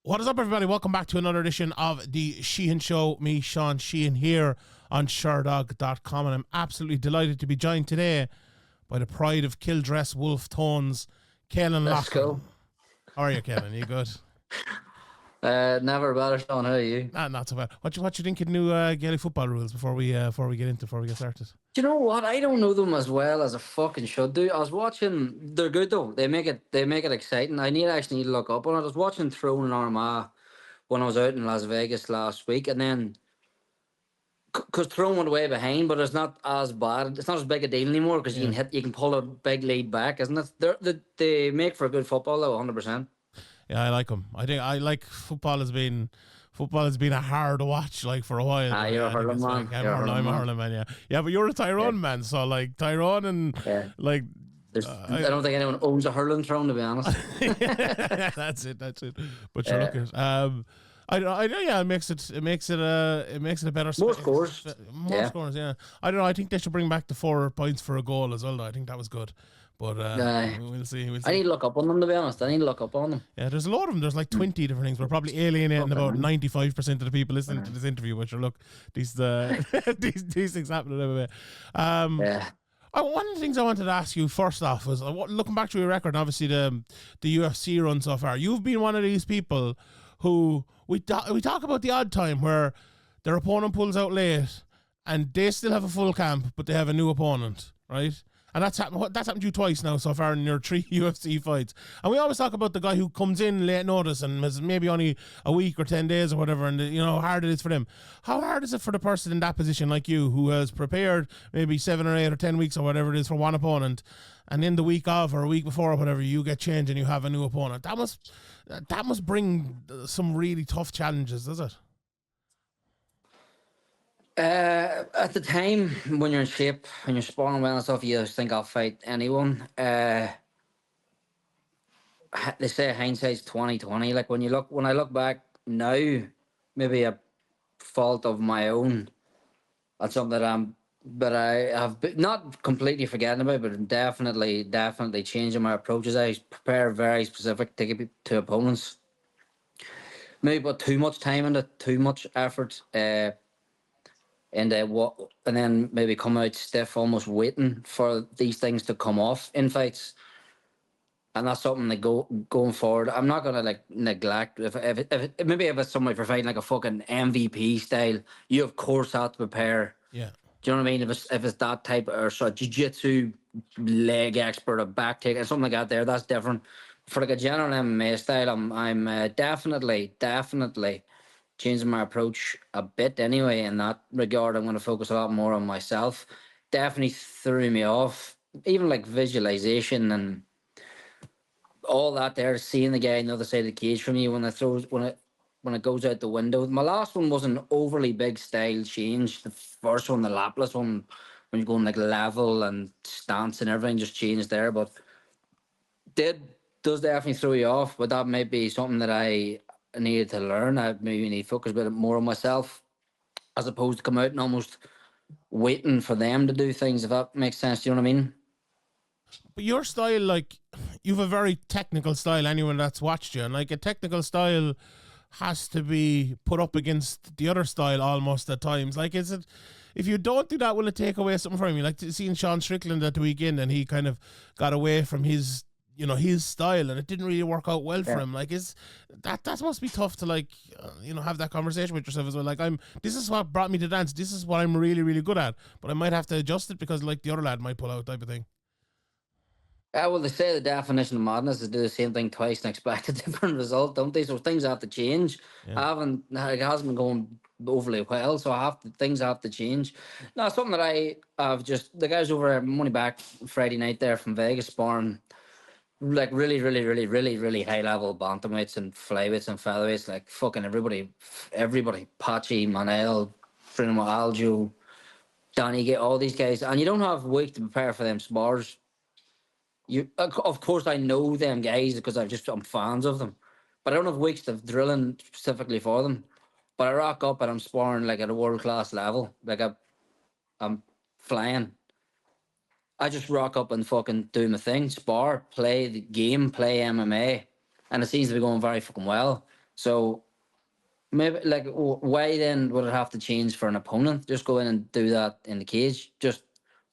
What is up, everybody? Welcome back to another edition of the Sheehan Show. Me, Sean Sheehan, here on Sherdog.com, and I'm absolutely delighted to be joined today by the pride of Kildress Wolf Tones, Caolan. Let's go. How are you, Caolan? You good? Never better, Sean. How are you? Not so bad. What you think of new Gaelic football rules before we get started? Do you know what? I don't know them as well as I fucking should do. I was watching. They're good though. They make it exciting. I actually need to look up on it. I was watching Throne and Armagh when I was out in Las Vegas last week, and then because Throne went way behind, but it's not as bad. It's not as big a deal anymore because you can pull a big lead back, isn't it? They make for a good football though, 100%. Yeah, I like them. I think I like football has been a hard watch like for a while. You're a hurling man. I'm a hurling man. Yeah, but you're a Tyrone man, so like Tyrone and like. I don't think anyone owns a hurling throne, to be honest. That's it. But you're looking. It makes it a better more scores. More scores. Yeah, I don't know. I think they should bring back the 4 points for a goal as well. Though. I think that was good. But we'll see. I need to look up on them, to be honest. Yeah, there's a lot of them. There's like 20 different things. We're probably alienating about 95% of the people listening to this interview. But look, these things happen everywhere. One of the things I wanted to ask you first off was looking back to your record, and obviously the UFC run so far. You've been one of these people who we talk about the odd time where their opponent pulls out late and they still have a full camp, but they have a new opponent, right? And that's happened to you twice now so far in your 3 UFC fights. And we always talk about the guy who comes in late notice and has maybe only a week or 10 days or whatever, and how hard it is for them. How hard is it for the person in that position like you who has prepared maybe 7 or 8 or 10 weeks or whatever it is for one opponent, and in the week of or a week before or whatever you get changed and you have a new opponent? That must bring some really tough challenges, does it? At the time when you're in shape, when you're sparring well and stuff, you think I'll fight anyone. They say hindsight's 20/20. Like when I look back now, maybe a fault of my own. That's something that I have not completely forgetting about, but definitely changing my approaches. I prepare very specific to opponents. Maybe put too much time into too much effort. And then maybe come out stiff, almost waiting for these things to come off in fights. And that's something that going forward, I'm not gonna like neglect. If it's somebody for fighting like a fucking MVP style, you of course have to prepare. Yeah. Do you know what I mean? If it's that type or jiu-jitsu leg expert or back take or something like that, that's different. For like a general MMA style, I'm definitely changing my approach a bit anyway. In that regard, I'm going to focus a lot more on myself. Definitely threw me off, even like visualization and all that there, seeing the guy on the other side of the cage from you when it goes out the window. My last one was an overly big style change. The first one, the lapless one, when you're going like level and stance and everything just changed there, but does definitely throw you off. But that might be something that I needed to learn. I maybe need to focus a bit more on myself as opposed to come out and almost waiting for them to do things, if that makes sense. Do you know what I mean? But your style, like, you have a very technical style, anyone that's watched you, and like a technical style has to be put up against the other style almost at times. Like, is it, if you don't do that, will it take away something from you? Like seeing Sean Strickland at the weekend and he kind of got away from his style and it didn't really work out well for him. Like, that must be tough to like, have that conversation with yourself as well. Like, this is what brought me to dance. This is what I'm really, really good at, but I might have to adjust it because like the other lad might pull out type of thing. Well, they say the definition of madness is do the same thing twice and expect a different result, don't they? So things have to change. Yeah. It hasn't been going overly well, so things have to change. Now, something that I have the guys over money back Friday night there from Vegas sparring, like really high level bantamweights and flyweights and featherweights, like fucking everybody, Pachi, Manel, Frinimo Aljo, Danny, get all these guys, and you don't have a week to prepare for them spars. Of course, I know them guys because I'm fans of them, but I don't have weeks of drilling specifically for them. But I rock up and I'm sparring like at a world class level, like I'm flying. I just rock up and fucking do my thing, spar, play the game, play MMA, and it seems to be going very fucking well. So maybe like why then would it have to change for an opponent? Just go in and do that in the cage. Just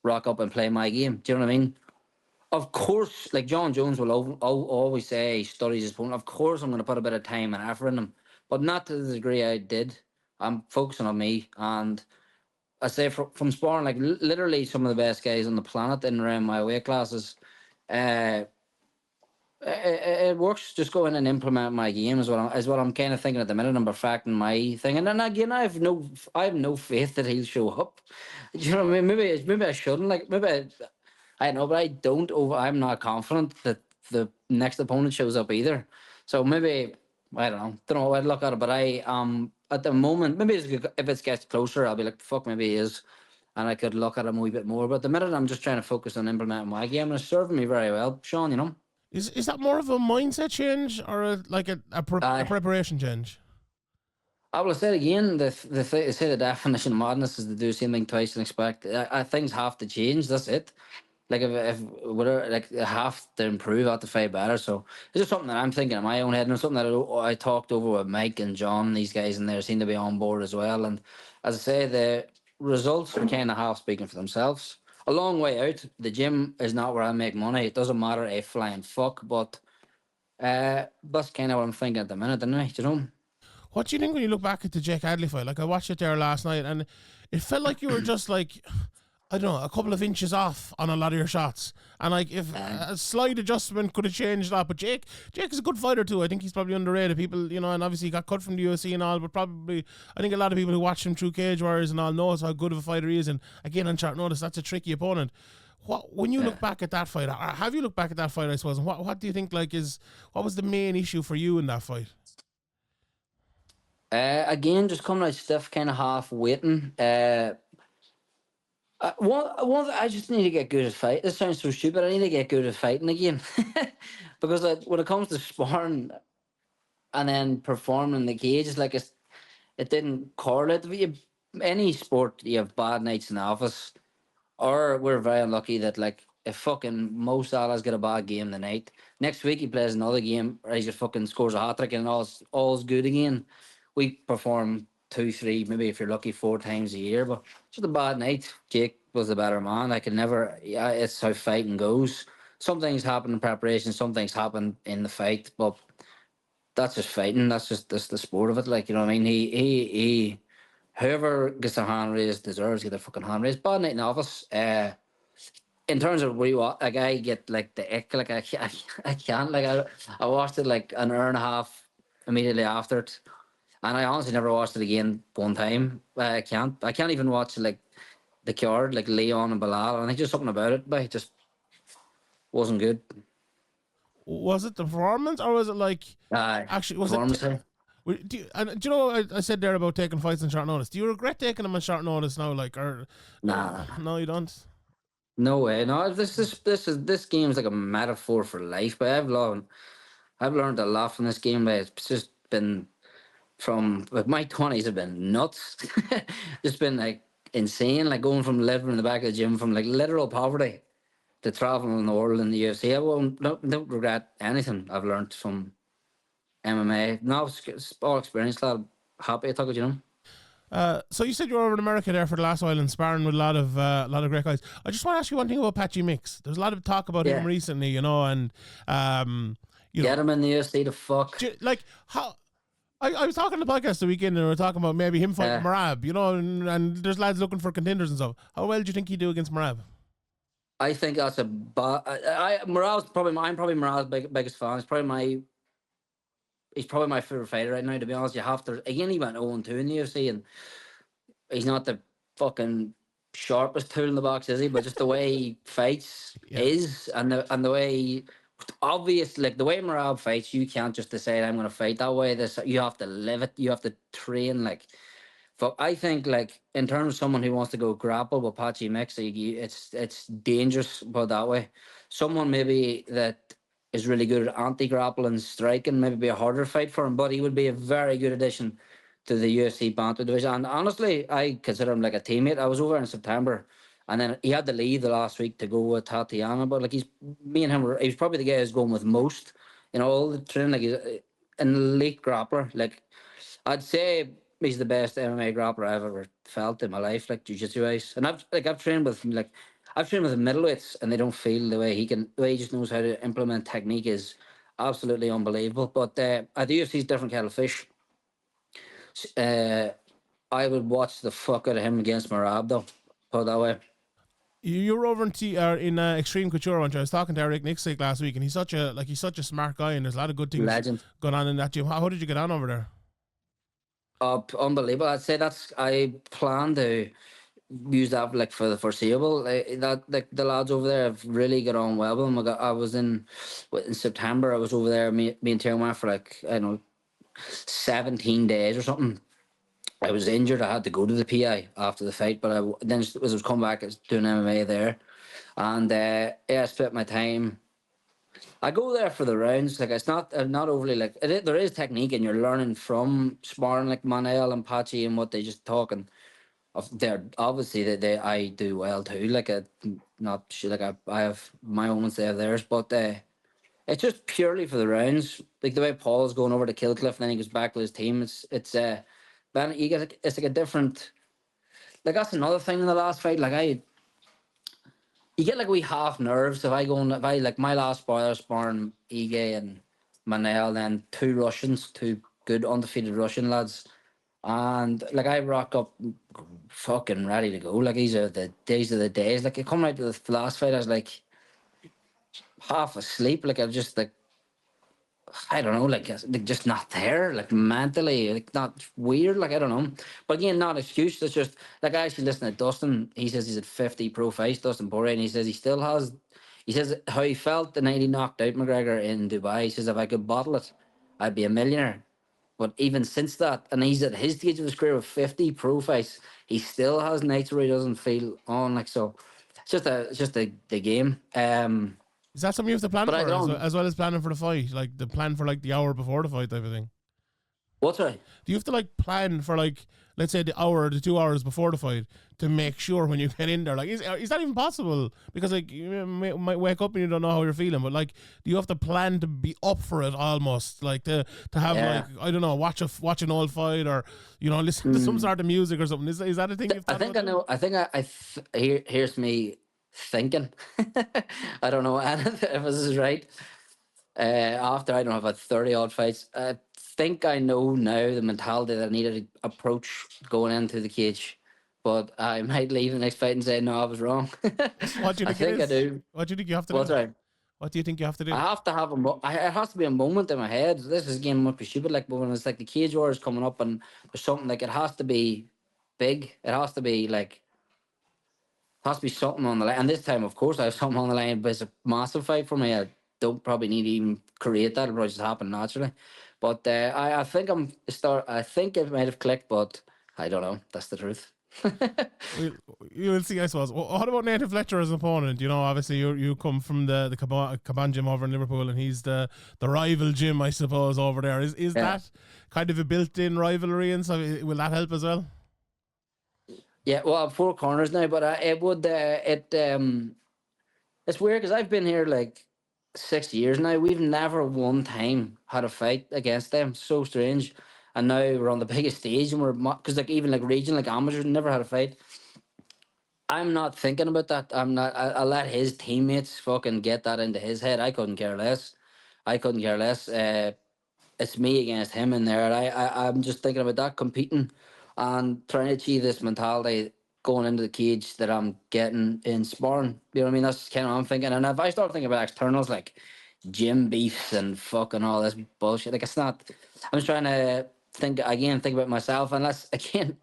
rock up and play my game. Do you know what I mean? Of course, like John Jones will always say he studies his opponent. Of course, I'm going to put a bit of time and effort in him, but not to the degree I did. I'm focusing on me, and I say from sparring, like literally some of the best guys on the planet in around my weight classes. Uh, it works. Just go in and implement my game is what I'm kind of thinking at the minute. I'm perfecting my thing, and then again, I have no faith that he'll show up. Do you know what I mean? Maybe I shouldn't. Like I know, but I don't. I'm not confident that the next opponent shows up either. So maybe I don't know. Don't know how I'd look at it, but I at the moment maybe if it gets closer, I'll be like fuck. Maybe he is. And I could look at him a wee bit more. But at the minute, I'm just trying to focus on implementing my game, and it's serving me very well, Sean. You know. Is that more of a mindset change or a preparation change? I will say it again. They say the definition of madness is to do the same thing twice and expect. Things have to change. That's it. Like if whatever, like they have to improve, have to fight better. So it's just something that I'm thinking in my own head, and it's something that I talked over with Mike and John. These guys in there seem to be on board as well. And as I say, the results are kind of half speaking for themselves. A long way out. The gym is not where I make money. It doesn't matter a flying fuck, but that's kind of what I'm thinking at the minute, anyway. You know. What do you think when you look back at the Jake Hadley fight? Like I watched it there last night, and it felt like you were just like, I don't know, a couple of inches off on a lot of your shots. And like if a slight adjustment could have changed that. But Jake is a good fighter too. I think he's probably underrated. People, you know, and obviously he got cut from the UFC and all, but probably I think a lot of people who watch him through Cage Warriors and all knows how good of a fighter he is. And again, on short notice, that's a tricky opponent. When you look back at that fight, or have you looked back at that fight, I suppose, and what do you think what was the main issue for you in that fight? Again, just coming out stiff, kind of half waiting. I just need to get good at fight. This sounds so stupid. I need to get good at fighting again, because when it comes to sparring and then performing in the cage, it's like it didn't correlate. Any sport, you have bad nights in the office, or we're very unlucky that like if fucking Mo Salah's got a bad game the night, next week he plays another game, or he just fucking scores a hat trick and all's good again. We perform 2, 3, maybe if you're lucky 4 times a year, but just a bad night. Jake was the better man. I can never. Yeah, it's how fighting goes. Some things happen in preparation, some things happen in the fight, but that's just fighting. That's the sport of it. Like you know what I mean. He whoever gets their hand raised deserves to get their fucking hand raised. Bad night in the office. In terms of like I get like the ick. Like I can't. Like I watched it like an hour and a half immediately after it. And I honestly never watched it again one time. I can't. I can't even watch like the card, like Leon and Bilal. And I think just something about it, but it just wasn't good. Was it the performance, or was it like actually was performance? Do you know what I said there about taking fights on short notice? Do you regret taking them on short notice now? Like, or nah, no, you don't. No way. No, this game's like a metaphor for life. But I've learned a lot from this game. But it's just been from like my 20s have been nuts. It's been like insane. Like going from living in the back of the gym from like literal poverty to traveling the world in the UFC. Don't regret anything I've learned from MMA. No, it's all experience. Lad. Happy I took it, you know. So you said you were over in America there for the last while and sparring with a lot of great guys. I just want to ask you one thing about Patchy Mix. There's a lot of talk about him recently, you know, and you get know, him in the UFC to fuck. Like how. I was talking to the podcast the weekend and we were talking about maybe him fighting Merab, you know, and there's lads looking for contenders and stuff. How well do you think he'd do against Merab? I think that's a Merab's probably I'm probably Merab's biggest fan. He's probably my favorite fighter right now. To be honest, you have to. Again, he went 0-2 in the UFC, and he's not the fucking sharpest tool in the box, is he? But just the way he fights is, and the way obvious, like the way Merab fights, you can't just decide I'm going to fight that way. You have to live it. You have to train. Like, I think like in terms of someone who wants to go grapple with Patchy Mix, it's dangerous, but that way, someone maybe that is really good at anti-grapple and striking, maybe be a harder fight for him, but he would be a very good addition to the UFC bantamweight division. And honestly, I consider him like a teammate. I was over in September, and then he had to leave the last week to go with Tatiana. But like me and him, he was probably the guy who's going with most in all the training. Like an elite grappler. Like, I'd say he's the best MMA grappler I've ever felt in my life, like jiu-jitsu wise. And I've trained with middleweights, and they don't feel the way he can. The way he just knows how to implement technique is absolutely unbelievable. But at the UFC's different kettle of fish. I would watch the fuck out of him against Marab, though. Put it that way. You were over in Extreme Couture once. I was talking to Eric Nixick last week, and he's such a smart guy, and there's a lot of good things going on in that gym. How did you get on over there? Unbelievable. I'd say I plan to use that like for the foreseeable. The lads over there have really got on well with them. I was in September. I was over there. Me and Tim went for like, I don't know, 17 days or something. I was injured. I had to go to the PI after the fight, but then as I was coming back, I was doing MMA there, and I split my time. I go there for the rounds. Like, it's not, I'm not overly like there is technique, and you're learning from sparring like Manel and Pachi and what they just talking. They're obviously I do well too. Like, not shit. Like, I have my moments, they have theirs, but it's just purely for the rounds. Like the way Paul's going over to Killcliff, and then he goes back to his team. It's it's like a different. Like, that's another thing in the last fight. Like, you get like a wee half nerves if I like my last bar, I was sparring Ige and Manel, then two Russians, two good undefeated Russian lads, and like I rock up fucking ready to go. Like, these are the days. Like, I come out to the last fight, I was like half asleep. Like, I just like, I don't know, like just not there, like mentally, like not weird, like I don't know. But again, not an excuse. It's just like, I actually listen to Dustin. He says he's at 50 pro fights, Dustin Poirier, and he says he still has. He says how he felt the night he knocked out McGregor in Dubai. He says, if I could bottle it, I'd be a millionaire. But even since that, and he's at his stage of his career with 50 pro fights, he still has nights where he doesn't feel on. Like, so, it's just the game. Is that something you have to plan for, as well as planning for the fight? Like, the plan for like the hour before the fight type of thing? What's right? Do you have to like plan for, like, let's say the hour or the 2 hours before the fight to make sure when you get in there? Like, is that even possible? Because like, you might wake up and you don't know how you're feeling, but like, do you have to plan to be up for it almost? Like, to have like, I don't know, watch an old fight, or, you know, listen to some sort of music or something. Is that a thing you've thought about? I know. I think here's me thinking. I don't know if this is right. After, I don't know, I've had 30 odd fights. I think I know now the mentality that I needed to approach going into the cage, but I might leave the next fight and say, no, I was wrong. What do you think I do. What do you think you have to do? What's right? What do you think you have to do? I have to have it has to be a moment in my head. This is again must be stupid, like, but when it's like the cage war is coming up and there's something, like, it has to be big. It has to be like, has to be something on the line. And this time, of course, I have something on the line, but it's a massive fight for me. I don't probably need to even create that. It'll probably just happen naturally. But I think I think it might have clicked, but I don't know. That's the truth. You will see, I suppose. Well, what about Nathan Fletcher as an opponent? You know, obviously you come from the Caban gym over in Liverpool, and he's the rival gym, I suppose, over there. Is that kind of a built-in rivalry, and so will that help as well? Yeah, well, I'm 4 corners now, but it would it's weird because I've been here like 6 years now. We've never one time had a fight against them. So strange. And now we're on the biggest stage, and because like even like region, like amateurs, never had a fight. I'm not thinking about that. I'm not. I let his teammates fucking get that into his head. I couldn't care less. It's me against him in there. And I'm just thinking about that, competing and trying to achieve this mentality going into the cage that I'm getting in sparring. You know what I mean? That's kind of what I'm thinking. And if I start thinking about externals like gym beefs and fucking all this bullshit, like, it's not. I'm just trying to think about myself. Unless, again,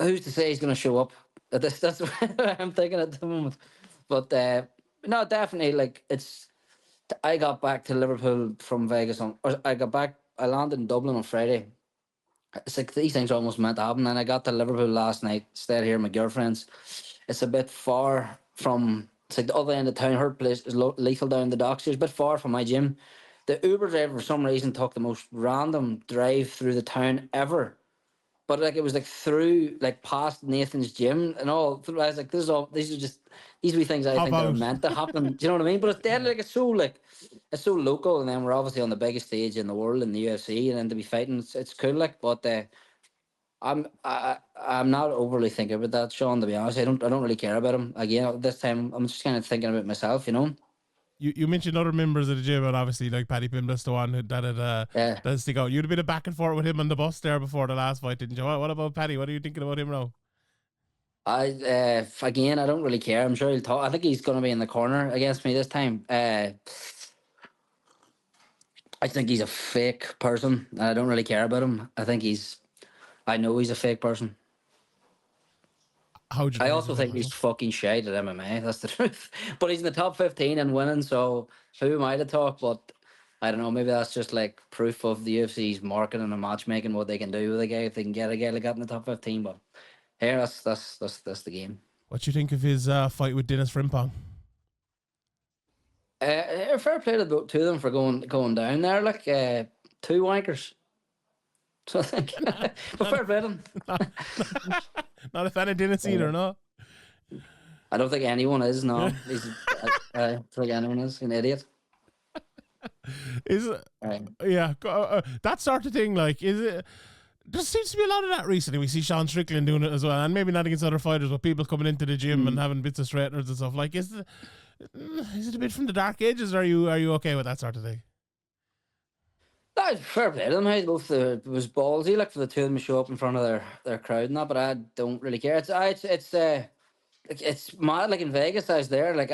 who's to say he's going to show up? That's what I'm thinking at the moment. But no, definitely, like, I got back to Liverpool from Vegas I landed in Dublin on Friday. It's like these things are almost meant to happen. And I got to Liverpool last night, stayed here with my girlfriends. It's a bit far from, it's like the other end of town. Her place is lethal down the docks. It's a bit far from my gym. The Uber driver, for some reason, took the most random drive through the town ever but like it was like through like past Nathan's gym and all. I was like, these are things I Hop think that are out. meant to happen. Do you know what I mean? But it's dead like it's so local, and then we're obviously on the biggest stage in the world in the UFC, and then to be fighting, it's cool. Like, but I'm not overly thinking about that, Sean. To be honest, I don't really care about him. Again, this time I'm just kind of thinking about myself. You know. You mentioned other members of the gym, and obviously like Paddy Pimbless, the one Yeah. that stick out. You'd have been a back and forth with him on the bus there before the last fight, didn't you? What about Paddy? What are you thinking about him now? Again, I don't really care. I'm sure he'll talk. I think he's going to be in the corner against me this time. I think he's a fake person, and I don't really care about him. I know he's a fake person. How do you I know he's a also fake think he's person? fucking shite at MMA. That's the truth. But he's in the top 15 and winning, so who am I to talk? But I don't know. Maybe that's just like proof of the UFC's marketing and matchmaking, what they can do with a guy if they can get a guy like that in the top 15. But here, that's the game. What do you think of his fight with Dennis Frimpong? Fair play to the two of them for going down there, like two wankers. So I think, but fair play to them. Not a fan of Dennis either, no. I don't think anyone is. No, I don't think anyone is an idiot. Is it? Yeah, that sort of thing. Like, is it? There seems to be a lot of that recently. We see Sean Strickland doing it as well, and maybe not against other fighters, but people coming into the gym and having bits of straighteners and stuff. Like, is it a bit from the dark ages? Or are you okay with that sort of thing? That's fair play to them. Hey, both it was ballsy, like for the two of them to show up in front of their crowd and that. But I don't really care. It's mad. Like in Vegas, I was there. Like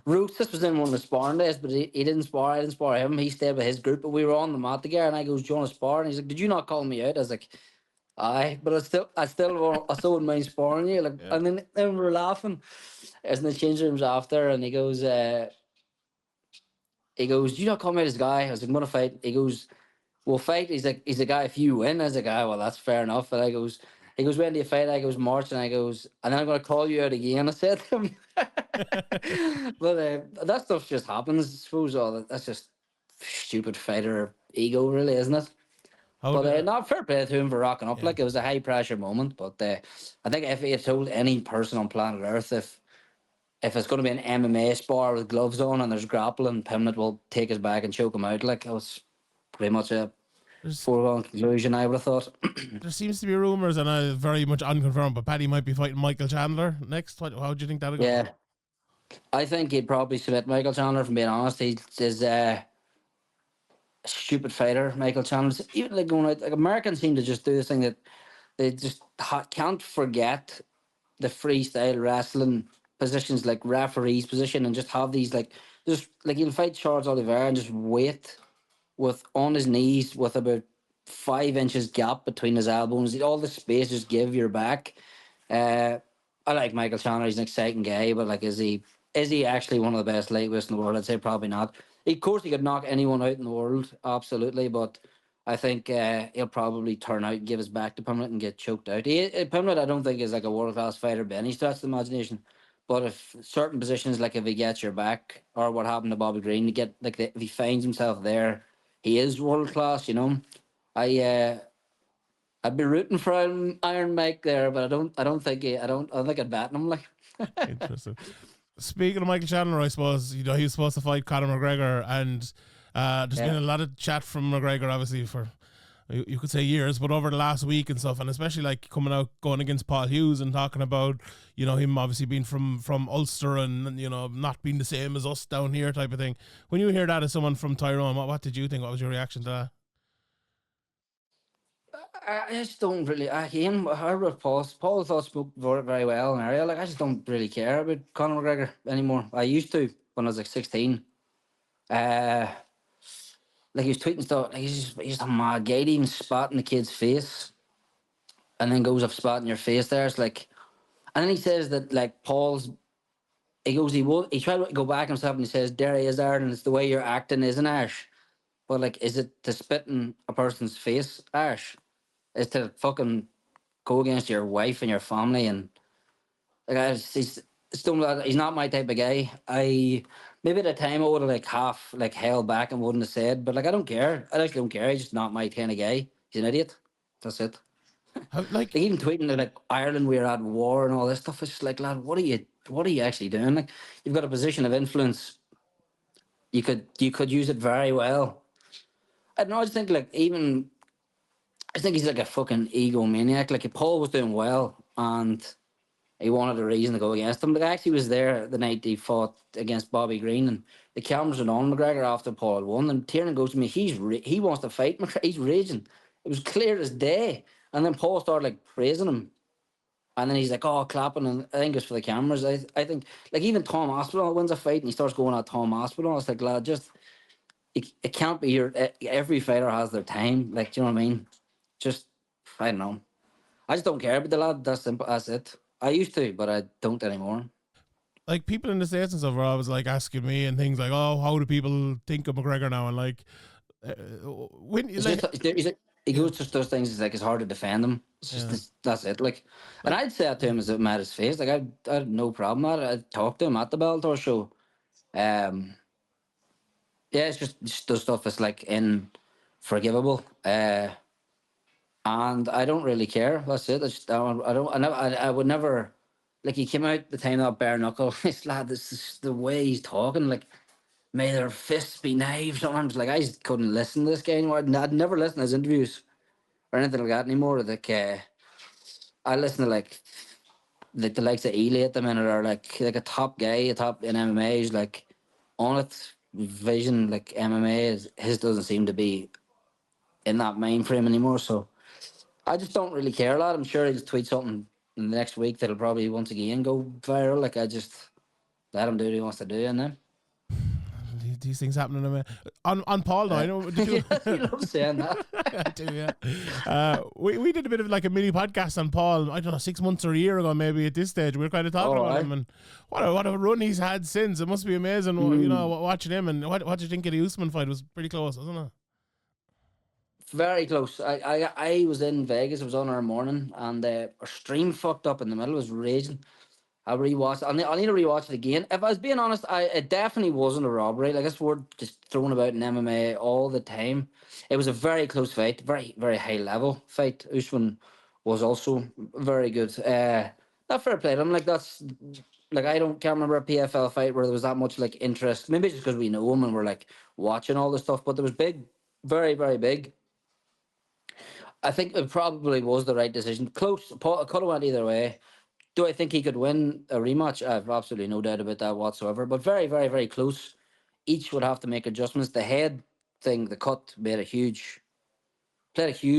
Roots was in one of the sparring days, but he didn't spar. I didn't spar him. He stayed with his group, but we were on the mat together. And I goes, "Do you want to spar?" And he's like, "Did you not call me out?" I was like, "Aye," but I still wouldn't mind sparring you. Like, Yeah. and then we were laughing, as in the change rooms after, and he goes, "Do you not call me out as a guy?" I was like, "I'm gonna fight." He goes, "We'll fight." He's a guy if you win. I was like, "Ah, well, that's fair enough." And he goes, "When do you fight?" I goes, "March." And and then I'm gonna call you out again. I said to him. But that stuff just happens. I suppose that's just stupid fighter ego, really, isn't it? How But do, not fair play to him for rocking up. yeah. Like it was a high pressure moment. But I think if he had told any person on planet Earth if it's going to be an MMA spar with gloves on and there's grappling, Pimlet will take his back and choke him out. Like it was pretty much a There's foregone conclusion, I would have thought. there seems to be rumors, and I very much unconfirmed, but Paddy might be fighting Michael Chandler next. How do you think that'll go? Yeah, I think he'd probably submit Michael Chandler. From being honest, he's a stupid fighter. Michael Chandler, even like going out, like Americans seem to just do this thing that they just can't forget the freestyle wrestling positions, like referee's position, and just have these just like he'll fight Charles Oliveira and just wait with on his knees with about 5 inches gap between his elbows. All the space just give your back. I like Michael Chandler. He's an exciting guy, but like, is he actually one of the best lightweights in the world? I'd say probably not. Of course, he could knock anyone out in the world, absolutely. But I think he'll probably turn out and give his back to Pimlet and get choked out. Pimlet, I don't think is like a world class fighter by any stretch of the imagination. But if certain positions, like if he gets your back, or what happened to Bobby Green, to get like if he finds himself there, he is world class. You know, I I'd be rooting for Iron Mike there, but I don't think I'd bat him like. Interesting. Speaking of Michael Chandler, I suppose he was supposed to fight Conor McGregor, and there's been a lot of chat from McGregor, obviously for you could say years, but over the last week and stuff, and especially like coming out going against Paul Hughes and talking about him obviously being from Ulster and not being the same as us down here type of thing. When you hear that as someone from Tyrone, what did you think? What was your reaction to that? I just don't really. Again, I heard with Paul. Paul thought spoke very well in area. Like I just don't really care about Conor McGregor anymore. I used to when I was like 16. Uh, like he was tweeting stuff. Like he's just a mad guy. He even spat in the kid's face, and then goes, "I've spat in your face." There, it's like, and then he says that like Paul's. He goes, he tried to go back himself and he says, "There he is, Aaron. It's the way you're acting, isn't Ash?" But like, is it to spit in a person's face, Ash? Is to fucking go against your wife and your family and like he's not my type of guy. I maybe at the time I would have like half like held back and wouldn't have said, but like I don't care. I actually don't care. He's just not my kind of guy. He's an idiot. That's it. Like, They even tweeting like Ireland, we're at war and all this stuff. It's just like, lad, what are you actually doing? Like, you've got a position of influence. You could use it very well. I don't know. I just think like even I think he's like a fucking egomaniac. Like, if Paul was doing well and he wanted a reason to go against him. Like, I actually was there the night he fought against Bobby Green, and the cameras were on McGregor after Paul had won. And Tiernan goes to me, he wants to fight McGregor. He's raging. It was clear as day. And then Paul started like praising him. And then he's like, oh, clapping. And I think it's for the cameras. I think, like, even Tom Aspinall wins a fight and he starts going at Tom Aspinall. It's like, lad, just, it can't be your, every fighter has their time. Like, do you know what I mean? Just, I don't know. I just don't care about the lad. That's simple. That's it. I used to, but I don't anymore. like people in the States and stuff are always like asking me and things like, oh, how do people think of McGregor now? And like, when It's like, just he yeah, goes to those things. It's like it's hard to defend him. It's just yeah, that's it. Like, and like, I'd say that to yeah. him as it met his face. Like, I had no problem at it. I'd talk to him at the Bellator show. Um, yeah, it's just the stuff that's like unforgivable. And I don't really care. That's it. I would never. Like, he came out the time that bare knuckle. This lad, this is the way he's talking. Like, may their fists be knives. Sometimes, like, I just couldn't listen to this guy anymore. I'd never listen to his interviews or anything like that anymore. Like, I listen to like the likes of Ely at the minute, or like a top guy, a top in MMA. He's like on it. Vision, like, MMA is his doesn't seem to be in that mind frame anymore. So I just don't really care a lot. I'm sure he'll tweet something in the next week that'll probably once again go viral. Like, I just let him do what he wants to do, and then These things happening to me. On Paul though, I know. Did you? you love saying that. I do, yeah. We did a bit of like a mini podcast on Paul. I don't know, 6 months or a year ago, maybe at this stage. We were kind of talking Oh, about him and what a run he's had since. It must be amazing, you know, watching him. And what do you think of the Usman fight? It was pretty close, wasn't it? Very close. I was in Vegas. It was on our morning, and our stream fucked up in the middle. It was raging. I rewatched. I need to rewatch it again. If I was being honest, it definitely wasn't a robbery. Like, this word just thrown about in MMA all the time. It was a very close fight, very very high level fight. Usman was also very good. Not fair play to him. Like, that's like, I don't can't remember a PFL fight where there was that much like interest. Maybe just because we know him and we're like watching all this stuff. But there was big, very very big. I think it probably was the right decision. Close. Paul could have went either way. Do I think he could win a rematch? I have absolutely no doubt about that whatsoever. But very, very, very close. Each would have to make adjustments. The head thing, the cut, played a huge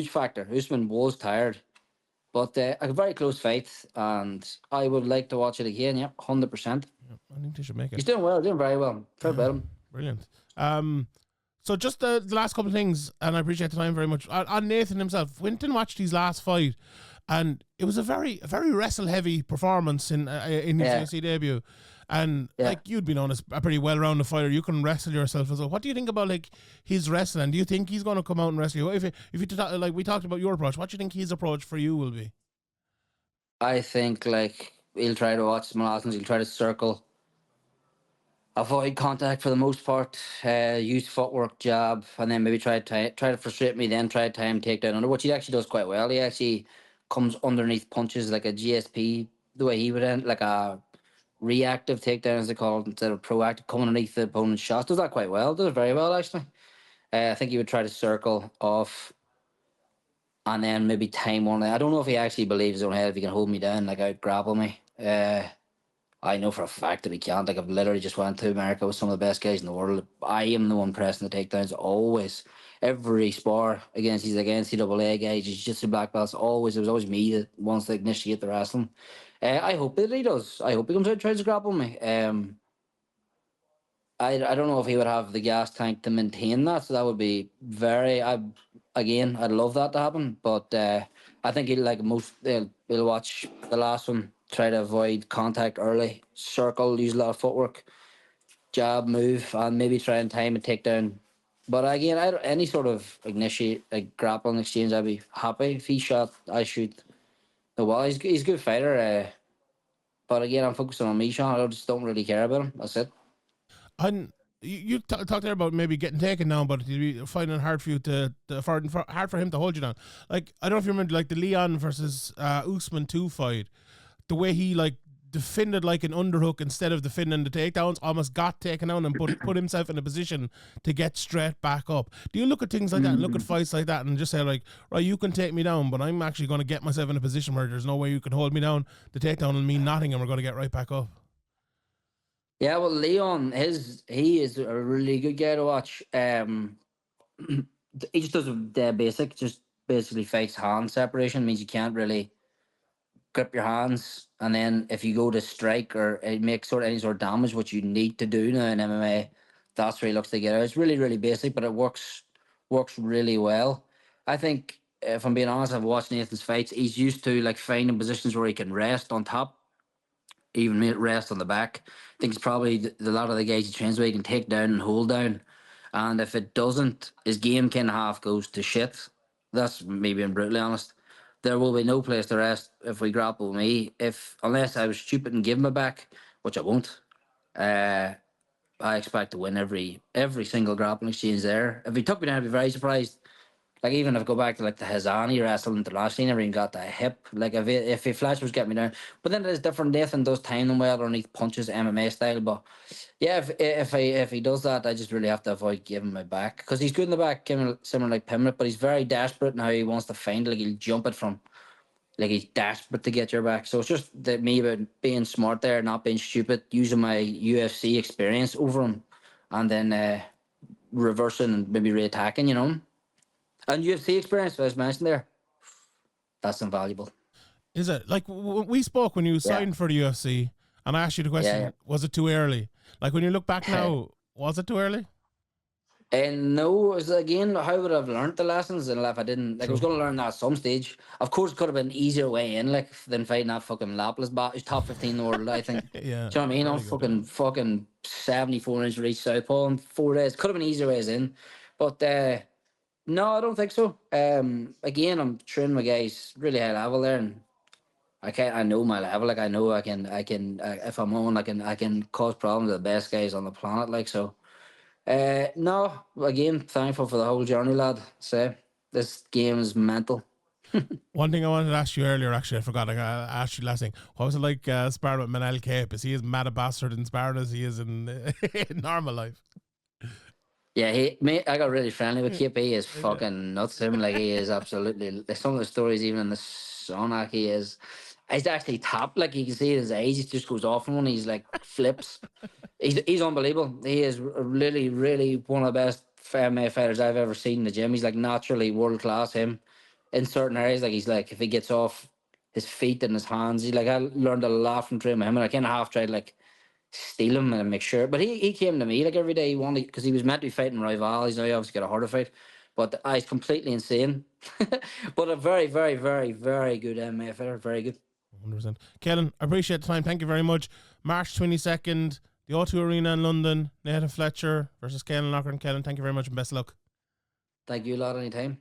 factor. Usman was tired, but a very close fight, and I would like to watch it again. Yeah, 100%. Yeah, I think they should make it. He's doing well, doing very well. Fair play to him. Brilliant. So just the last couple of things, and I appreciate the time very much. On Nathan himself, Winton watched his last fight, and it was a very wrestle heavy performance in his UFC debut. And like, you'd be known as a pretty well rounded fighter, you can wrestle yourself as well. What do you think about like his wrestling? Do you think he's going to come out and wrestle you? If you like, we talked about your approach, what do you think his approach for you will be? I think, like, he'll try to watch some lessons. He'll try to circle, avoid contact for the most part, use footwork, jab, and then maybe try to frustrate me, then try to tie him takedown under, which he actually does quite well. He actually comes underneath punches like a GSP, the way he would end, like a reactive takedown, as they call it, instead of proactive, coming underneath the opponent's shots. Does that quite well. Does it very well, actually. I think he would try to circle off and then maybe time one. I don't know if he actually believes his own head, if he can hold me down, like, out grapple me. I know for a fact that he can't. Like, I've literally just went to America with some of the best guys in the world. I am the one pressing the takedowns always. Every spar against these NCAA guys, he's just a black belts. Always, it was always me that wants to initiate the wrestling. I hope that he does. I hope he comes out and tries to grapple me. I don't know if he would have the gas tank to maintain that. So that would be I'd love that to happen. But I think he'll, like most, he'll watch the last one, try to avoid contact early, circle, use a lot of footwork, jab, move, and maybe try and time a takedown. But again, any sort of initiate, like, grappling exchange, I'd be happy. If he shot, I shoot. Oh, well, he's a good fighter. But again, I'm focusing on me, Sean. I just don't really care about him. That's it. you talked there about maybe getting taken down, but it'd be finding it hard for you hard for him to hold you down. Like, I don't know if you remember, like the Leon versus Usman 2 fight, the way he like defended like an underhook instead of defending the takedowns, almost got taken down and put himself in a position to get straight back up. Do you look at things like that and look at fights like that and just say like, right, you can take me down, but I'm actually going to get myself in a position where there's no way you can hold me down. The takedown will mean nothing and we're going to get right back up. Yeah, well, Leon, he is a really good guy to watch. He just does a dead basic, just basically fights hand separation, means you can't really grip your hands, and then if you go to strike or make any sort of damage, what you need to do now in MMA, that's where he looks to get out. It's really, really basic, but it works really well. I think, if I'm being honest, I've watched Nathan's fights. He's used to like finding positions where he can rest on top, even rest on the back. I think it's probably a lot of the guys he trains with, he can take down and hold down. And if it doesn't, his game kind of half goes to shit. That's me being brutally honest. There will be no place to rest if we grapple with me. Unless I was stupid and give him a back, which I won't. I expect to win every single grappling exchange there. If he took me down, I'd be very surprised. Like, even if I go back to like the Hazani wrestle internationally, never even got that hip. Like, if he Fletcher was getting me down, but then it is different. Nathan does time them well underneath punches, MMA style. But yeah, if he does that, I just really have to avoid giving my back, because he's good in the back, similar like Pimlet, but he's very desperate in how he wants to find it. Like, he'll jump it from, like, he's desperate to get your back. So it's just that me about being smart there, not being stupid, using my UFC experience over him, and then reversing and maybe reattacking, you know. And UFC experience, as mentioned there, that's invaluable. Is it? Like, we spoke when you signed for the UFC, and I asked you the question, was it too early? Like, when you look back now, was it too early? And no, again, how would I have learned the lessons? And if I didn't, like, I was going to learn that at some stage. Of course, it could have been an easier way in, like, than fighting that fucking Laplace bat. He's top 15 in the world, I think. Yeah. Do you know what I mean? I'm fucking 74-inch reach southpaw in 4 days. Could have been easier ways in. But no, I don't think so. Again, I'm training my guys really high level there, and I know my level. Like, I know I can. If I'm on, I can cause problems to the best guys on the planet. Like, so. No, again, thankful for the whole journey, lad. So this game is mental. One thing I wanted to ask you earlier, actually, I forgot. I asked you last thing. What was it like sparring with Manel Cape? Is he as mad a bastard in sparring as he is in normal life? Yeah, I got really friendly with Cape. He is fucking nuts. Him, like, he is absolutely. Some of the stories, even in the Sun, like, he's actually tapped. Like, you can see his eyes, he just goes off on one. He's like flips. He's unbelievable. He is really, really one of the best MMA fighters I've ever seen in the gym. He's like naturally world class. Him in certain areas, like, he's like, if he gets off his feet and his hands, I learned a lot from training with him, and I kind of half tried like steal him and make sure. But he came to me like every day. He wanted, because he was meant to be fighting rival. He's now obviously got a harder fight, but he's completely insane. But a very, very, very, very good MMA fighter. Very good. 100%. Caolan, I appreciate the time. Thank you very much. March 22nd, the O2 Arena in London. Nathan Fletcher versus Caolan Loughran. Caolan, thank you very much and best of luck. Thank you a lot. Anytime.